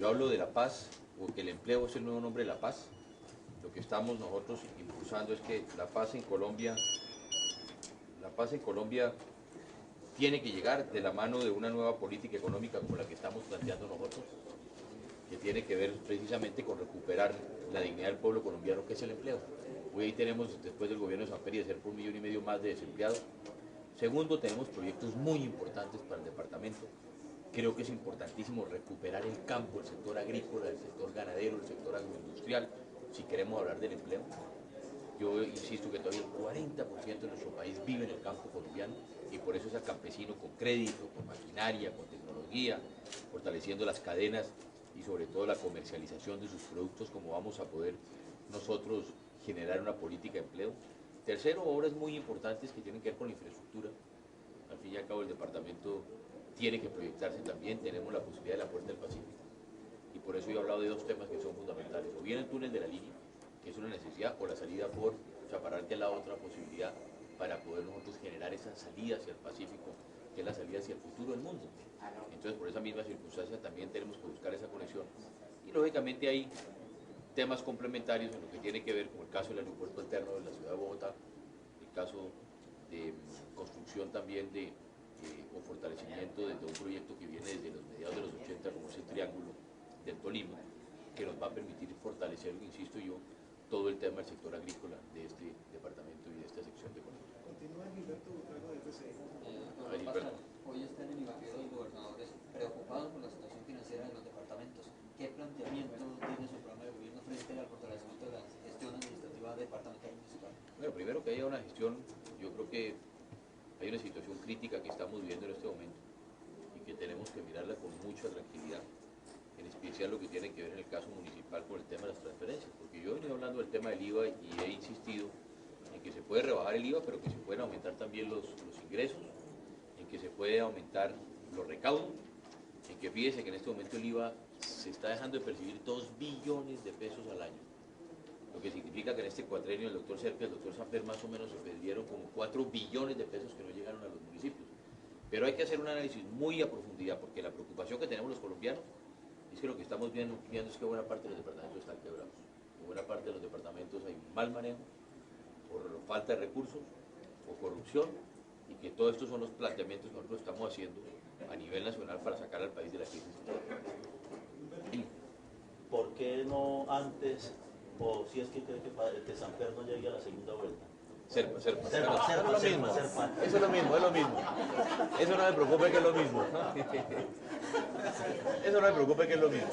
Yo hablo de la paz, porque el empleo es el nuevo nombre de la paz. Lo que estamos nosotros impulsando es que la paz en Colombia tiene que llegar de la mano de una nueva política económica como la que estamos planteando nosotros, que tiene que ver precisamente con recuperar la dignidad del pueblo colombiano, que es el empleo. Hoy ahí tenemos, después del gobierno de Samper, de ser por 1,5 millones más de desempleados. Segundo, tenemos proyectos muy importantes para el departamento. Creo que es importantísimo recuperar el campo, el sector agrícola, el sector ganadero, el sector agroindustrial, si queremos hablar del empleo. Yo insisto que todavía el 40% de nuestro país vive en el campo colombiano y por eso es al campesino con crédito, con maquinaria, con tecnología, fortaleciendo las cadenas y sobre todo la comercialización de sus productos, como vamos a poder nosotros generar una política de empleo. Tercero, obras muy importantes que tienen que ver con la infraestructura. Al fin y al cabo el departamento tiene que proyectarse también, tenemos la posibilidad de la Puerta del Pacífico y por eso yo he hablado de dos temas que son fundamentales, o bien el túnel de la línea, que es una necesidad, o la salida por Chaparrante a la otra posibilidad para poder nosotros generar esa salida hacia el Pacífico, que es la salida hacia el futuro del mundo. Entonces por esa misma circunstancia también tenemos que buscar esa conexión y lógicamente hay temas complementarios en lo que tiene que ver con el caso del aeropuerto alterno de la ciudad de Bogotá, el caso de construcción también o fortalecimiento de un proyecto que viene desde los mediados de los 80 como es el Triángulo del Tolima, que nos va a permitir fortalecer, insisto yo, todo el tema del sector agrícola de este departamento y de esta sección de Colombia. Continúa Gilberto Butrago de FCI. Hoy están en Ibagué los gobernadores preocupados por la situación financiera de los departamentos. ¿Qué planteamiento tiene su programa de gobierno frente al fortalecimiento de la gestión administrativa departamental y municipal? Bueno, primero que haya una gestión, yo creo que hay una situación crítica que estamos viviendo en este momento y que tenemos que mirarla con mucha tranquilidad, en especial lo que tiene que ver en el caso municipal con el tema de las transferencias, porque yo he venido hablando del tema del IVA y he insistido en que se puede rebajar el IVA, pero que se pueden aumentar también los ingresos, en que se puede aumentar los recaudos, en que fíjese que en este momento el IVA se está dejando de percibir 2 billones de pesos al año, lo que significa que en este cuatrenio el doctor Serpa y el doctor Samper más o menos se perdieron como 4 billones de pesos que no llegaron a los municipios. Pero hay que hacer un análisis muy a profundidad, porque la preocupación que tenemos los colombianos es que lo que estamos viendo es que buena parte de los departamentos están quebrados. En buena parte de los departamentos hay mal manejo, por falta de recursos o corrupción, y que todos estos son los planteamientos que nosotros estamos haciendo a nivel nacional para sacar al país de la crisis. ¿Por qué no antes, o si es que cree que Samper no llegue a la segunda vuelta? Serpa. Es lo mismo. Eso es lo mismo, es lo mismo. Eso no me preocupe que es lo mismo. Eso no me preocupe que es lo mismo.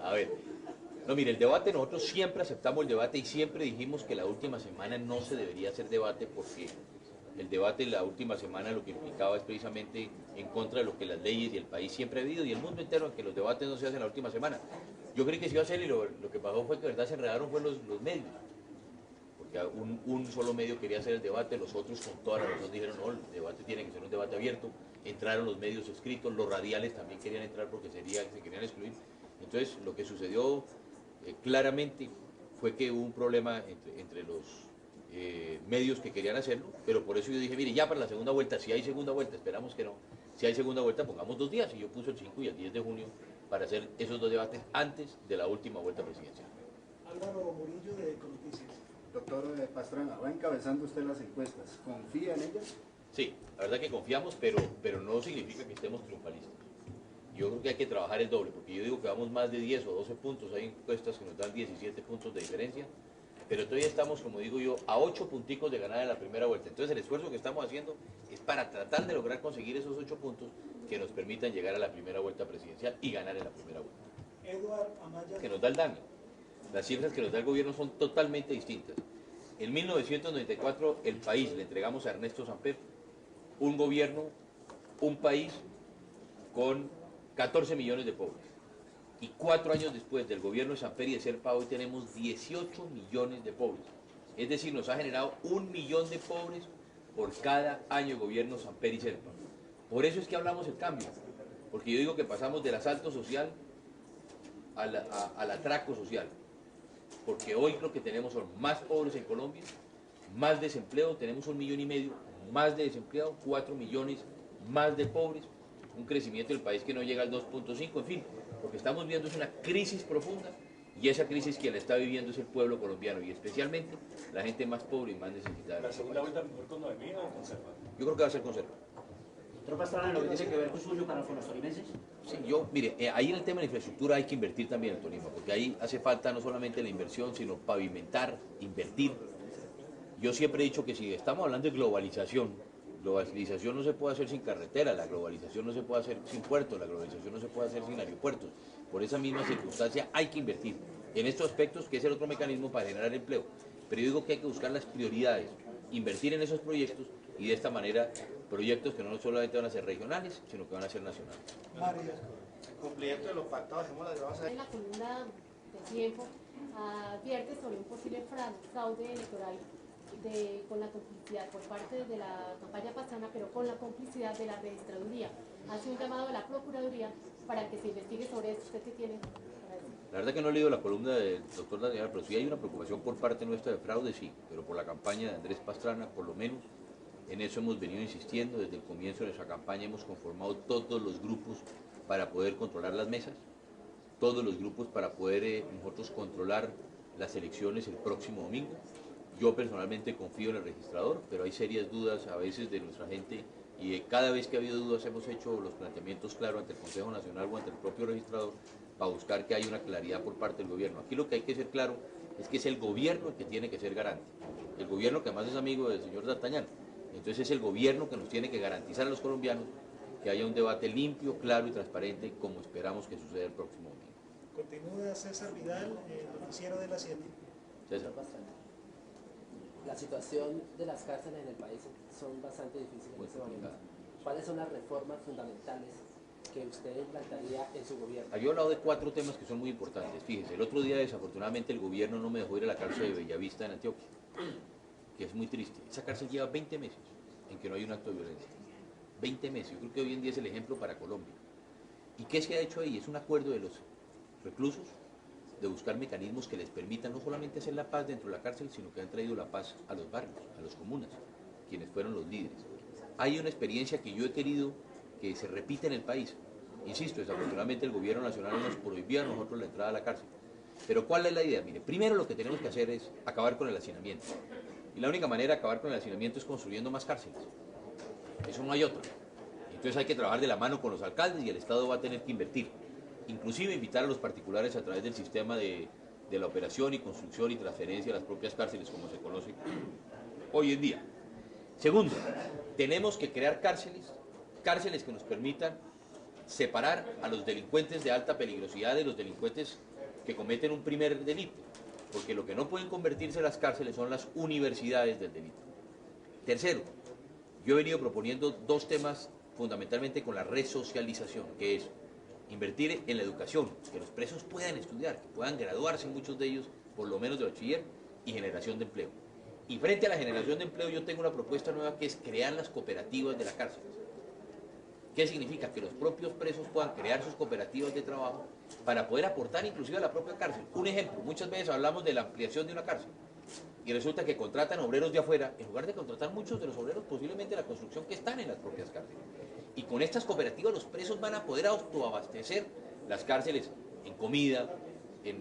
A ver, no, mire, el debate, nosotros siempre aceptamos el debate y siempre dijimos que la última semana no se debería hacer debate porque el debate la última semana lo que implicaba es precisamente en contra de lo que las leyes y el país siempre ha vivido y el mundo entero, en que los debates no se hacen la última semana. Yo creí que se iba a hacer y lo que pasó fue que verdad se enredaron fue los medios, porque un solo medio quería hacer el debate, los otros con toda la razón dijeron no, el debate tiene que ser un debate abierto, entraron los medios escritos, los radiales también querían entrar porque se querían excluir. Entonces lo que sucedió claramente fue que hubo un problema entre los medios que querían hacerlo, pero por eso yo dije, mire, ya para la segunda vuelta, si hay segunda vuelta, esperamos que no, si hay segunda vuelta pongamos 2 días, y yo puse el 5 y el 10 de junio para hacer esos 2 debates antes de la última vuelta presidencial. Álvaro Murillo de Econoticias. Doctor Pastrana, va encabezando usted las encuestas, ¿confía en ellas? Sí, la verdad que confiamos, pero no significa que estemos triunfalistas. Yo creo que hay que trabajar el doble, porque yo digo que vamos más de 10 o 12 puntos, hay encuestas que nos dan 17 puntos de diferencia, pero todavía estamos, como digo yo, a 8 punticos de ganar en la primera vuelta. Entonces el esfuerzo que estamos haciendo es para tratar de lograr conseguir esos 8 puntos que nos permitan llegar a la primera vuelta presidencial y ganar en la primera vuelta. Eduard Amaya. Que nos da el daño. Las cifras que nos da el gobierno son totalmente distintas. En 1994 el país le entregamos a Ernesto Samper un gobierno, un país con 14 millones de pobres. Y 4 años después del gobierno de Samper y de Serpa hoy tenemos 18 millones de pobres. Es decir, nos ha generado 1 millón de pobres por cada año de gobierno Samper y Serpa. Por eso es que hablamos del cambio. Porque yo digo que pasamos del asalto social al atraco social. Porque hoy lo que tenemos son más pobres en Colombia, más desempleo, tenemos 1,5 millones más de desempleados, 4 millones más de pobres, un crecimiento del país que no llega al 2.5, en fin, lo que estamos viendo es una crisis profunda y esa crisis quien la está viviendo es el pueblo colombiano y especialmente la gente más pobre y más necesitada. ¿La segunda vuelta mejor con Noemí o con Serpa? Yo creo que va a ser conserva. Doctor Pastrana, lo que tiene que ver con suyo con los tolimenses. Sí, mire, ahí en el tema de la infraestructura hay que invertir también en Tolima, porque ahí hace falta no solamente la inversión, sino pavimentar, invertir. Yo siempre he dicho que si estamos hablando de globalización no se puede hacer sin carretera, la globalización no se puede hacer sin puertos, la globalización no se puede hacer sin aeropuertos. Por esa misma circunstancia hay que invertir en estos aspectos, que es el otro mecanismo para generar empleo. Pero yo digo que hay que buscar las prioridades, invertir en esos proyectos y de esta manera proyectos que no solamente van a ser regionales, sino que van a ser nacionales. María. Cumplimiento de los pactados, dejemos las vamos a En la columna de tiempo advierte sobre un posible fraude electoral con la complicidad por parte de la campaña Pastrana, pero con la complicidad de la registraduría. Hace un llamado a la Procuraduría para que se investigue sobre esto. ¿Usted qué tiene para decir? La verdad que no he leído la columna del doctor Daniel, pero sí hay una preocupación por parte nuestra de fraude, sí, pero por la campaña de Andrés Pastrana, por lo menos, en eso hemos venido insistiendo desde el comienzo de nuestra campaña, hemos conformado todos los grupos para poder controlar las mesas, todos los grupos para poder nosotros controlar las elecciones el próximo domingo. Yo personalmente confío en el registrador, pero hay serias dudas a veces de nuestra gente y cada vez que ha habido dudas hemos hecho los planteamientos claros ante el Consejo Nacional o ante el propio registrador para buscar que haya una claridad por parte del gobierno. Aquí lo que hay que ser claro es que es el gobierno el que tiene que ser garante. El gobierno que además es amigo del señor D'Artagnan. Entonces es el gobierno que nos tiene que garantizar a los colombianos que haya un debate limpio, claro y transparente como esperamos que suceda el próximo domingo. Continúa César Vidal, noticiero de las 7. César. La situación de las cárceles en el país son bastante difíciles en este momento. ¿Cuáles son las reformas fundamentales que usted implantaría en su gobierno? Yo he hablado de 4 temas que son muy importantes. Fíjese, el otro día desafortunadamente el gobierno no me dejó ir a la cárcel de Bellavista en Antioquia, que es muy triste. Esa cárcel lleva 20 meses en que no hay un acto de violencia. 20 meses. Yo creo que hoy en día es el ejemplo para Colombia. ¿Y qué se ha hecho ahí? Es un acuerdo de los reclusos de buscar mecanismos que les permitan no solamente hacer la paz dentro de la cárcel, sino que han traído la paz a los barrios, a las comunas, quienes fueron los líderes. Hay una experiencia que yo he querido que se repita en el país. Insisto, desafortunadamente el gobierno nacional nos prohibió a nosotros la entrada a la cárcel. Pero ¿cuál es la idea? Mire, primero lo que tenemos que hacer es acabar con el hacinamiento. Y la única manera de acabar con el hacinamiento es construyendo más cárceles. Eso no hay otra. Entonces hay que trabajar de la mano con los alcaldes y el Estado va a tener que invertir. Inclusive invitar a los particulares a través del sistema de la operación y construcción y transferencia a las propias cárceles, como se conoce hoy en día. Segundo, tenemos que crear cárceles que nos permitan separar a los delincuentes de alta peligrosidad de los delincuentes que cometen un primer delito, porque lo que no pueden convertirse en las cárceles son las universidades del delito. Tercero, yo he venido proponiendo 2 temas fundamentalmente con la resocialización, que es invertir en la educación, que los presos puedan estudiar, que puedan graduarse muchos de ellos, por lo menos de bachiller, y generación de empleo. Y frente a la generación de empleo yo tengo una propuesta nueva que es crear las cooperativas de la cárcel. ¿Qué significa? Que los propios presos puedan crear sus cooperativas de trabajo para poder aportar inclusive a la propia cárcel. Un ejemplo, muchas veces hablamos de la ampliación de una cárcel y resulta que contratan obreros de afuera en lugar de contratar muchos de los obreros posiblemente de la construcción que están en las propias cárceles. Y con estas cooperativas los presos van a poder autoabastecer las cárceles en comida, en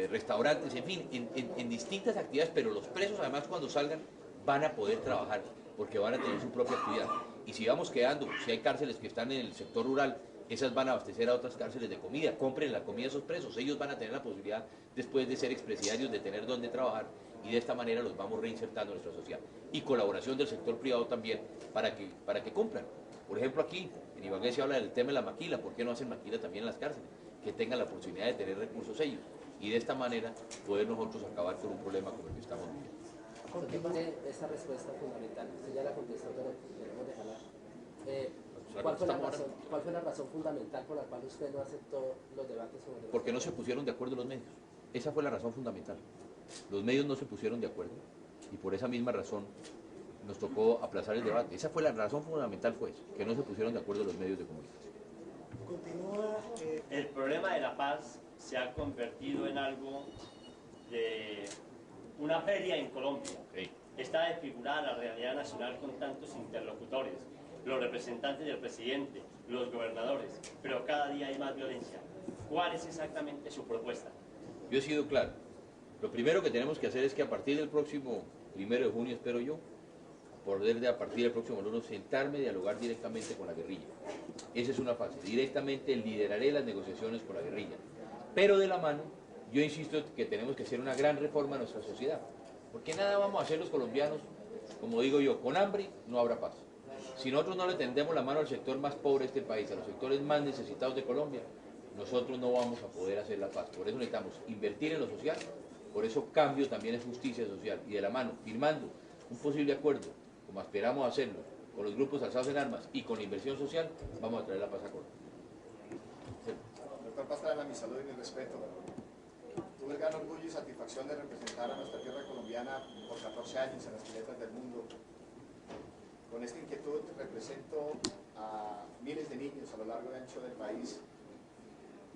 restaurantes, en fin, en distintas actividades, pero los presos además cuando salgan van a poder trabajar porque van a tener su propia actividad. Y si vamos quedando, si hay cárceles que están en el sector rural, esas van a abastecer a otras cárceles de comida, compren la comida a esos presos, ellos van a tener la posibilidad después de ser expresidiarios de tener donde trabajar y de esta manera los vamos reinsertando en nuestra sociedad. Y colaboración del sector privado también para que cumplan. Por ejemplo aquí, en Ibagué se habla del tema de la maquila, ¿por qué no hacen maquila también en las cárceles? Que tengan la posibilidad de tener recursos ellos y de esta manera poder nosotros acabar con un problema como el que estamos viviendo. ¿Por qué tiene esa respuesta fundamental? Usted ya la contestó, pero queremos dejarla. ¿Cuál fue la razón fundamental por la cual usted no aceptó los debates sobre el... Porque no se pusieron de acuerdo los medios. Esa fue la razón fundamental. Los medios no se pusieron de acuerdo y por esa misma razón nos tocó aplazar el debate. Esa fue la razón fundamental, fue eso, que no se pusieron de acuerdo los medios de comunicación. Continúa. El problema de la paz se ha convertido en algo de una feria en Colombia. Sí. Está desfigurada la realidad nacional con tantos interlocutores. los representantes del presidente, los gobernadores, pero cada día hay más violencia. ¿Cuál es exactamente su propuesta? Yo he sido claro. Lo primero que tenemos que hacer es que a partir del próximo 1 de junio, espero yo, a partir del próximo lunes, sentarme y dialogar directamente con la guerrilla. Esa es una fase. Directamente lideraré las negociaciones con la guerrilla. Pero de la mano, yo insisto que tenemos que hacer una gran reforma en nuestra sociedad. Porque nada vamos a hacer los colombianos, como digo yo, con hambre no habrá paz. Si nosotros no le tendemos la mano al sector más pobre de este país, a los sectores más necesitados de Colombia, nosotros no vamos a poder hacer la paz. Por eso necesitamos invertir en lo social, por eso cambio también es justicia social. Y de la mano, firmando un posible acuerdo, como esperamos hacerlo, con los grupos alzados en armas y con la inversión social, vamos a traer la paz a Colombia. Doctor Pastrana, mi saludo y mi respeto. Tuve el gran orgullo y satisfacción de representar a nuestra tierra colombiana por 14 años en las piletas del mundo. Con esta inquietud represento a miles de niños a lo largo y ancho del país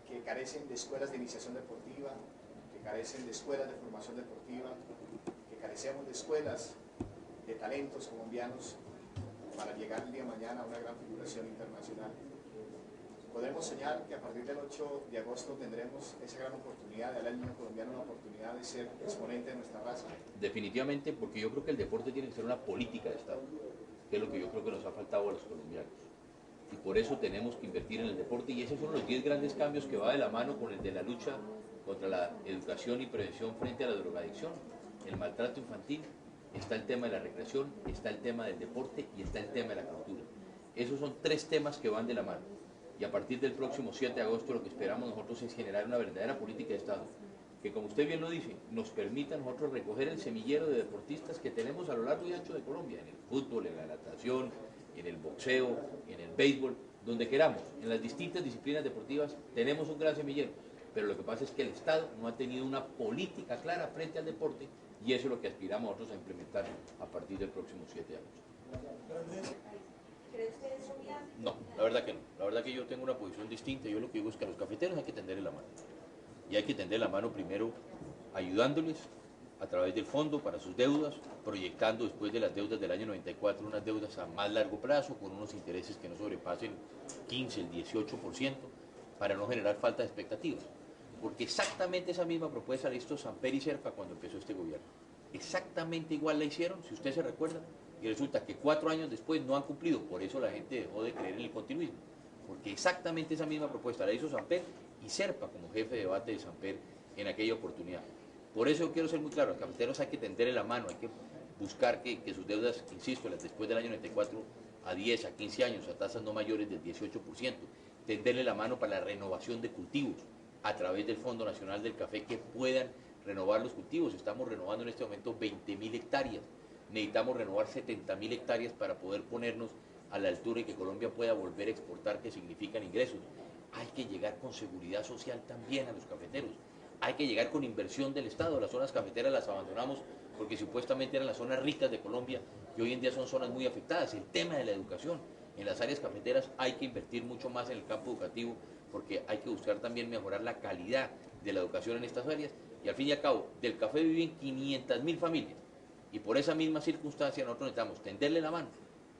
que carecen de escuelas de iniciación deportiva, que carecen de escuelas de formación deportiva, que carecemos de escuelas de talentos colombianos para llegar el día de mañana a una gran figuración internacional. Podemos soñar que a partir del 8 de agosto tendremos esa gran oportunidad de darle al niño colombiano una oportunidad de ser exponente de nuestra raza. Definitivamente, porque yo creo que el deporte tiene que ser una política de Estado, que es lo que yo creo que nos ha faltado a los colombianos. Y por eso tenemos que invertir en el deporte, y esos son los 10 grandes cambios que va de la mano con el de la lucha contra la educación y prevención frente a la drogadicción, el maltrato infantil, está el tema de la recreación, está el tema del deporte y está el tema de la cultura. Esos son 3 temas que van de la mano. Y a partir del próximo 7 de agosto lo que esperamos nosotros es generar una verdadera política de Estado, que como usted bien lo dice, nos permita a nosotros recoger el semillero de deportistas que tenemos a lo largo y ancho de Colombia, en el fútbol, en la natación, en el boxeo, en el béisbol, donde queramos, en las distintas disciplinas deportivas tenemos un gran semillero, pero lo que pasa es que el Estado no ha tenido una política clara frente al deporte, y eso es lo que aspiramos nosotros a implementar a partir del próximo 7 de agosto. ¿Cree usted eso viable? No, la verdad que no. La verdad que yo tengo una posición distinta. Yo lo que digo es que a los cafeteros hay que tenderle la mano. Y hay que tender la mano primero ayudándoles a través del fondo para sus deudas, proyectando después de las deudas del año 94 unas deudas a más largo plazo con unos intereses que no sobrepasen 15, el 18%, para no generar falta de expectativas. Porque exactamente esa misma propuesta la hizo Samper y Serpa cuando empezó este gobierno. Exactamente igual la hicieron, si usted se recuerda, y resulta que 4 años después no han cumplido. Por eso la gente dejó de creer en el continuismo, porque exactamente esa misma propuesta la hizo Samper y Serpa como jefe de debate de Samper en aquella oportunidad. Por eso yo quiero ser muy claro, a los cafeteros hay que tenderle la mano, hay que buscar que sus deudas, insisto, las después del año 94 a 10, a 15 años, a tasas no mayores del 18%, tenderle la mano para la renovación de cultivos a través del Fondo Nacional del Café, que puedan renovar los cultivos. Estamos renovando en este momento 20.000 hectáreas. Necesitamos renovar 70.000 hectáreas para poder ponernos a la altura y que Colombia pueda volver a exportar, que significan ingresos. Hay que llegar con seguridad social también a los cafeteros. Hay que llegar con inversión del Estado. Las zonas cafeteras las abandonamos porque supuestamente eran las zonas ricas de Colombia y hoy en día son zonas muy afectadas. El tema de la educación. En las áreas cafeteras hay que invertir mucho más en el campo educativo, porque hay que buscar también mejorar la calidad de la educación en estas áreas. Y al fin y al cabo, del café viven 500.000 familias. Y por esa misma circunstancia nosotros necesitamos tenderle la mano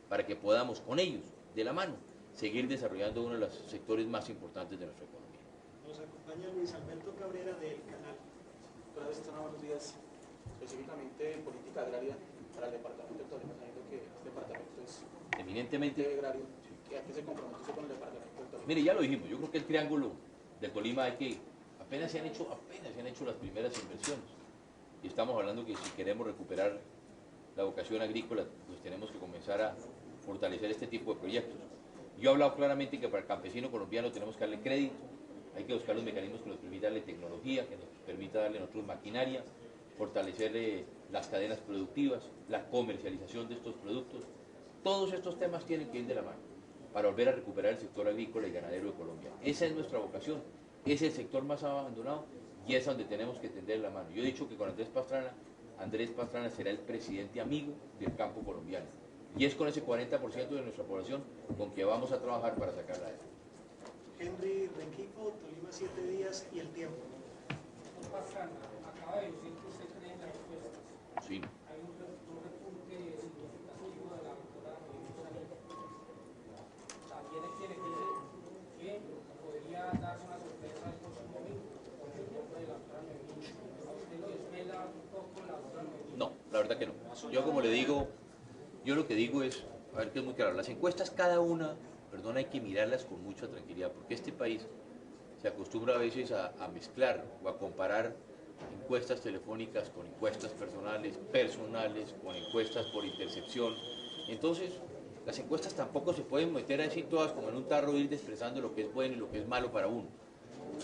para que podamos con ellos, de la mano, seguir desarrollando uno de los sectores más importantes de nuestra economía. Nos acompaña Luis Alberto Cabrera del Canal. Buenos días. Específicamente en política agraria para el departamento del Tolima, sabiendo que este departamento es eminentemente agrario. ¿A qué se compromete usted con el departamento del Tolima? Mire, ya lo dijimos, yo creo que el triángulo del Tolima apenas se han hecho las primeras inversiones. Y estamos hablando que si queremos recuperar la vocación agrícola, pues tenemos que comenzar a fortalecer este tipo de proyectos. Yo he hablado claramente que para el campesino colombiano tenemos que darle crédito, hay que buscar los mecanismos que nos permitan darle tecnología, que nos permita darle a nosotros maquinaria, fortalecer las cadenas productivas, la comercialización de estos productos. Todos estos temas tienen que ir de la mano para volver a recuperar el sector agrícola y ganadero de Colombia. Esa es nuestra vocación, es el sector más abandonado y es donde tenemos que tender la mano. Yo he dicho que con Andrés Pastrana será el presidente amigo del campo colombiano. Y es con ese 40% de nuestra población con que vamos a trabajar para sacarla de ahí. Henry Rengifo, Tolima 7 días y el tiempo. Pastrana, acaba de decir que usted cree en las respuestas. Sí. Hay un repunte significativo de la doctora. yo como le digo, yo lo que digo es, a ver que es muy claro, las encuestas cada una, perdón, hay que mirarlas con mucha tranquilidad, porque este país se acostumbra a veces a mezclar o a comparar encuestas telefónicas con encuestas personales, con encuestas por intercepción. Entonces, las encuestas tampoco se pueden meter así todas como en un tarro e ir expresando lo que es bueno y lo que es malo para uno.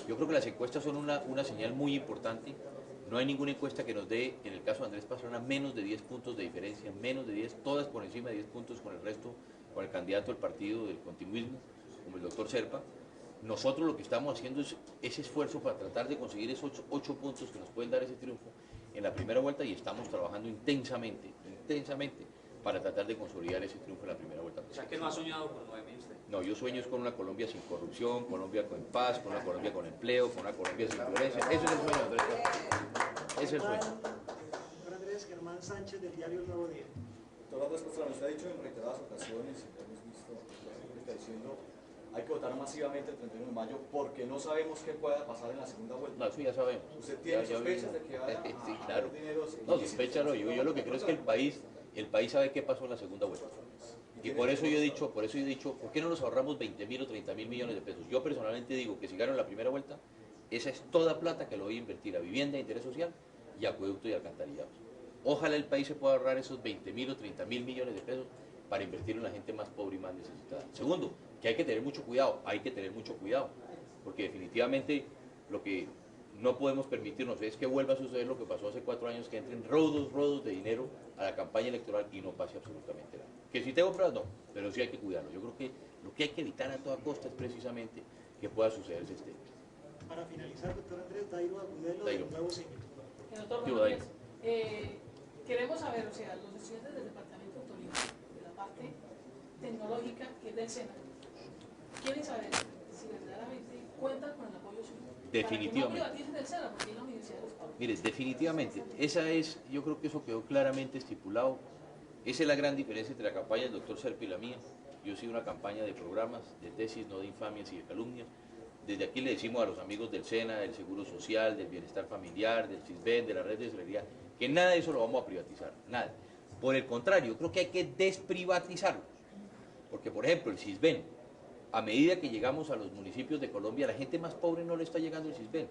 Yo creo que las encuestas son una señal muy importante. No hay ninguna encuesta que nos dé, en el caso de Andrés Pastrana, menos de 10 puntos de diferencia, menos de 10, todas por encima de 10 puntos con el resto, con el candidato del partido del continuismo, como el doctor Serpa. Nosotros lo que estamos haciendo es ese esfuerzo para tratar de conseguir esos 8 puntos que nos pueden dar ese triunfo en la primera vuelta, y estamos trabajando intensamente para tratar de consolidar ese triunfo en la primera vuelta. O sea, que no ha soñado con 9.000 usted. No, yo sueño es con una Colombia sin corrupción, Colombia con paz, con una Colombia con empleo, con una Colombia sin violencia. Ese es el sueño, Andrés. Ese es el sueño. Doctor Andrés, Germán Sánchez, del diario El Nuevo Día. Doctor Andrés Pastrana, usted ha dicho en reiteradas ocasiones, y lo hemos visto, está diciendo, hay que votar masivamente el 31 de mayo porque no sabemos qué pueda pasar en la segunda vuelta. No, eso ya sabemos. ¿Usted tiene sospechas de que vaya sí, claro. dinero? No, sospechas no. Yo lo que creo es que el país sabe qué pasó en la segunda vuelta. Y por eso yo he dicho, ¿por qué no nos ahorramos 20.000 o 30.000 millones de pesos? Yo personalmente digo que si gano la primera vuelta, esa es toda plata que lo voy a invertir a vivienda, interés social y acueducto y alcantarillados. Ojalá el país se pueda ahorrar esos 20.000 o 30.000 millones de pesos para invertir en la gente más pobre y más necesitada. Segundo, que hay que tener mucho cuidado, porque definitivamente lo que no podemos permitirnos es que vuelva a suceder lo que pasó hace 4 años, que entren rodos de dinero a la campaña electoral y no pase absolutamente nada. Que si tengo pruebas, no, pero sí hay que cuidarlo. Yo creo que lo que hay que evitar a toda costa es precisamente que pueda suceder ese tema. Para finalizar, doctor Andrés, Dairo Agudelo, Dairo. del Nuevo Siglo. Doctor Yo, Rodríguez, queremos saber, o sea, los estudiantes del Departamento de Tolima, de la parte tecnológica, que es del SENA, quieren saber si verdaderamente cuentan con el apoyo suyo. Definitivamente. Para que no privaticen del SENA, porque es la Universidad de los Pobres. Mire, definitivamente, yo creo que eso quedó claramente estipulado. Esa es la gran diferencia entre la campaña del doctor Serpa y la mía. Yo he sido una campaña de programas, de tesis, no de infamias y de calumnias. Desde aquí le decimos a los amigos del SENA, del Seguro Social, del Bienestar Familiar, del CISBEN, de la red de tesorería, que nada de eso lo vamos a privatizar, nada. Por el contrario, creo que hay que desprivatizarlo. Porque, por ejemplo, el CISBEN, a medida que llegamos a los municipios de Colombia, la gente más pobre no le está llegando el CISBEN.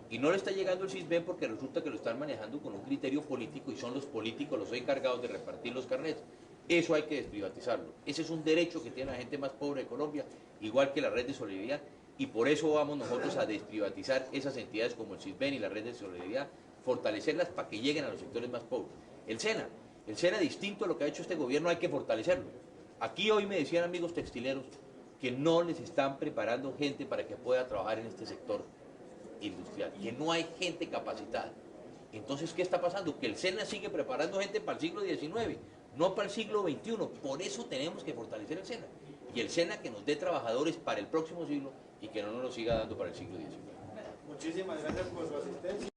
Y no le está llegando el CISBEN porque resulta que lo están manejando con un criterio político y son los políticos los encargados de repartir los carnets. Eso hay que desprivatizarlo. Ese es un derecho que tiene la gente más pobre de Colombia, igual que la red de solidaridad. Y por eso vamos nosotros a desprivatizar esas entidades como el CISBEN y la red de solidaridad, fortalecerlas para que lleguen a los sectores más pobres. El SENA, distinto a lo que ha hecho este gobierno, hay que fortalecerlo. Aquí hoy me decían amigos textileros que no les están preparando gente para que pueda trabajar en este sector industrial, que no hay gente capacitada. Entonces, ¿qué está pasando? Que el SENA sigue preparando gente para el siglo XIX, no para el siglo XXI. Por eso tenemos que fortalecer el SENA. Y el SENA que nos dé trabajadores para el próximo siglo y que no nos lo siga dando para el siglo XIX. Muchísimas gracias por su asistencia.